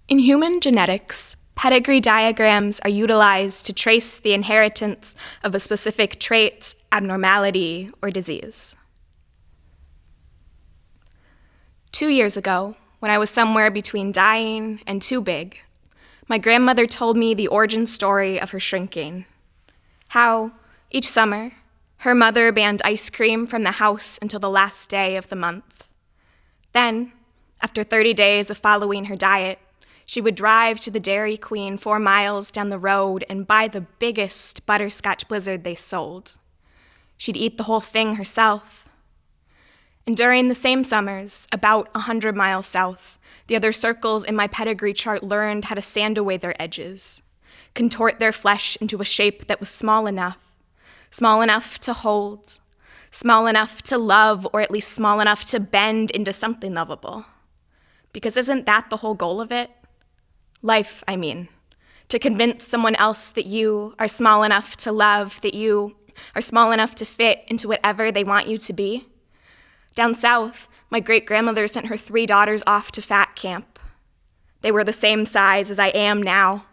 In human genetics, pedigree diagrams are utilized to trace the inheritance of a specific trait, abnormality, or disease. 2 years ago, when I was somewhere between dying and too big, my grandmother told me the origin story of her shrinking. How, each summer, her mother banned ice cream from the house until the last day of the month. Then, after 30 days of following her diet, she would drive to the Dairy Queen 4 miles down the road and buy the biggest butterscotch blizzard they sold. She'd eat the whole thing herself. And during the same summers, about 100 miles south, the other circles in my pedigree chart learned how to sand away their edges, contort their flesh into a shape that was small enough to hold, small enough to love, or at least small enough to bend into something lovable. Because isn't that the whole goal of it? Life, I mean. To convince someone else that you are small enough to love, that you are small enough to fit into whatever they want you to be. Down south, my great-grandmother sent her 3 daughters off to fat camp. They were the same size as I am now.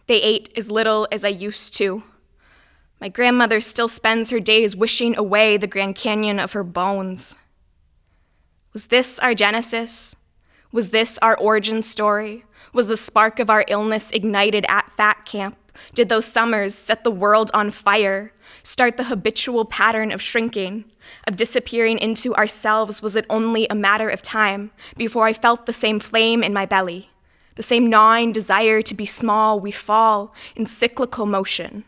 They ate as little as I used to. My grandmother still spends her days wishing away the Grand Canyon of her bones. Was this our genesis? Was this our origin story? Was the spark of our illness ignited at fat camp? Did those summers set the world on fire, start the habitual pattern of shrinking, of disappearing into ourselves? Was it only a matter of time before I felt the same flame in my belly, the same gnawing desire to be small? We fall in cyclical motion.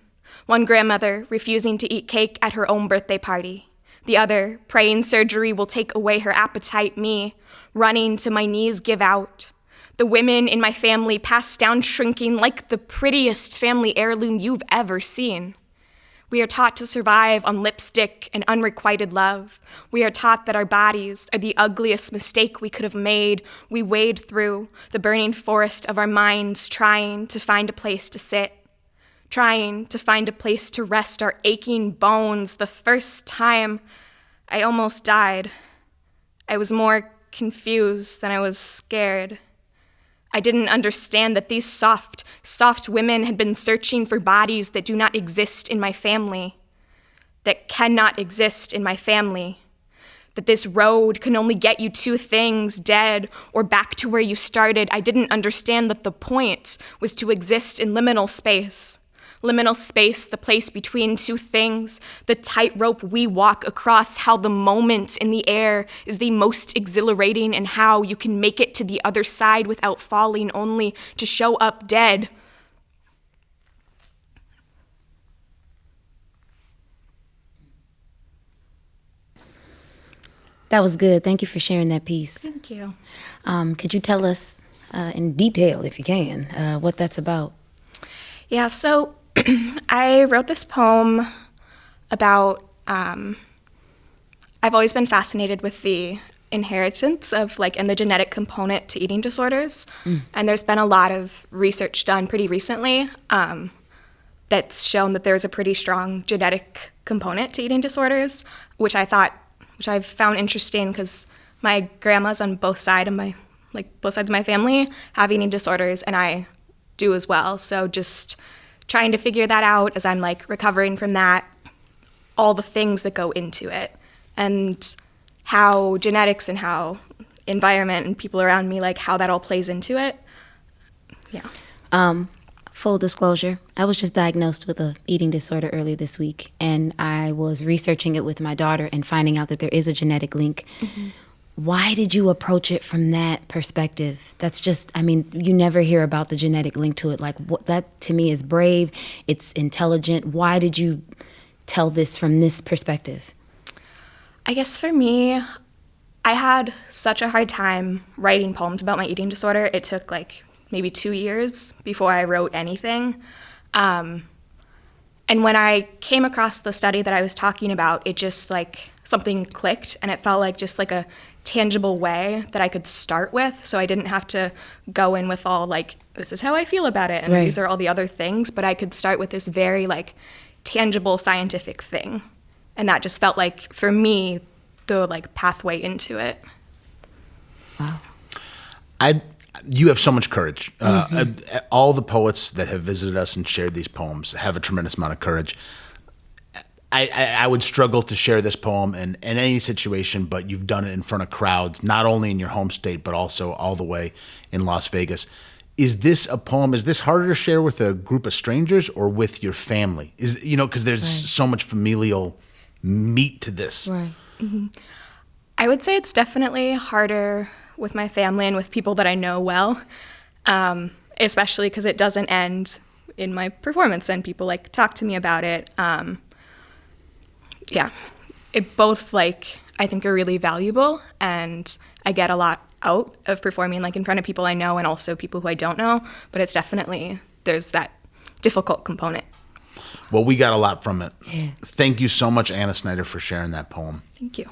One grandmother refusing to eat cake at her own birthday party. The other praying surgery will take away her appetite. Me running to my knees give out. The women in my family passed down shrinking like the prettiest family heirloom you've ever seen. We are taught to survive on lipstick and unrequited love. We are taught that our bodies are the ugliest mistake we could have made. We wade through the burning forest of our minds, trying to find a place to sit, trying to find a place to rest our aching bones. The first time I almost died, I was more confused than I was scared. I didn't understand that these soft women had been searching for bodies that do not exist in my family, that cannot exist in my family, that this road can only get you 2 things, dead or back to where you started. I didn't understand that the point was to exist in liminal space. Liminal space, the place between 2 things, the tightrope we walk across, how the moment in the air is the most exhilarating, and how you can make it to the other side without falling, only to show up dead. That was good. Thank you for sharing that piece. Thank you. Could you tell us in detail, if you can, what that's about? Yeah, so I wrote this poem about, I've always been fascinated with the inheritance of and the genetic component to eating disorders. And there's been a lot of research done pretty recently that's shown that there's a pretty strong genetic component to eating disorders, which I've found interesting because my grandma's on both sides of my family have eating disorders, and I do as well. So just trying to figure that out as I'm recovering from that, all the things that go into it, and how genetics and how environment and people around me, how that all plays into it. Yeah. Full disclosure, I was just diagnosed with an eating disorder earlier this week, and I was researching it with my daughter and finding out that there is a genetic link. Mm-hmm. Why did you approach it from that perspective? That's just, you never hear about the genetic link to it. That to me is brave, it's intelligent. Why did you tell this from this perspective? I guess for me, I had such a hard time writing poems about my eating disorder. It took maybe 2 years before I wrote anything. And when I came across the study that I was talking about, it just something clicked, and it felt just a tangible way that I could start with, so I didn't have to go in with all this is how I feel about it, and right. These are all the other things, but I could start with this very tangible scientific thing, and that just felt for me the pathway into it. Wow. you have so much courage. All the poets that have visited us and shared these poems have a tremendous amount of courage. I would struggle to share this poem in any situation, but you've done it in front of crowds, not only in your home state, but also all the way in Las Vegas. Is this a poem? Is this harder to share with a group of strangers or with your family? Because there's so much familial meat to this. Right. I would say it's definitely harder with my family and with people that I know well, especially because it doesn't end in my performance and people talk to me about it. It both I think are really valuable, and I get a lot out of performing in front of people I know and also people who I don't know, but it's definitely, there's that difficult component. Well, we got a lot from it. Yeah. Thank you so much, Anna Snider, for sharing that poem. Thank you.